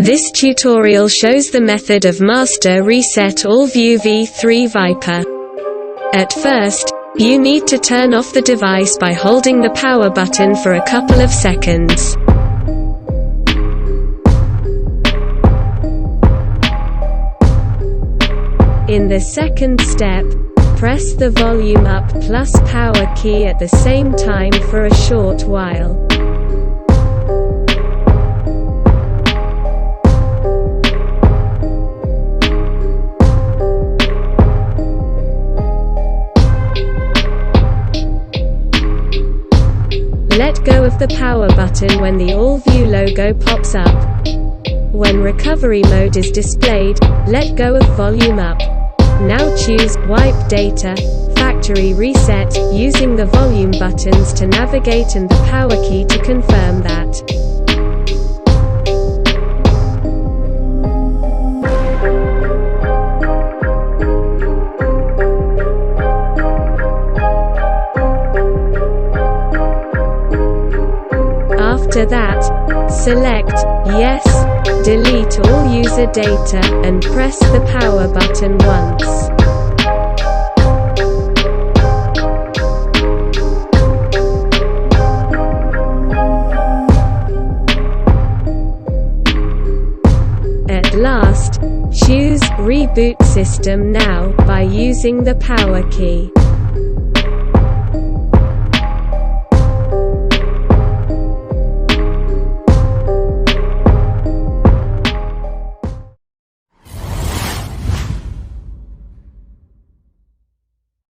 This tutorial shows the method of master reset ALLVIEW v3 Viper. At first, you need to turn off the device by holding the power button for a couple of seconds. In the second step, press the volume up plus power key at the same time for a short while. Let go of the power button when the ALLVIEW logo pops up. When recovery mode is displayed, let go of volume up. Now choose Wipe Data, Factory Reset using the volume buttons to navigate and the power key to confirm that. After that, select Yes, delete all user data, and press the power button once. At last, choose Reboot System Now by using the power key.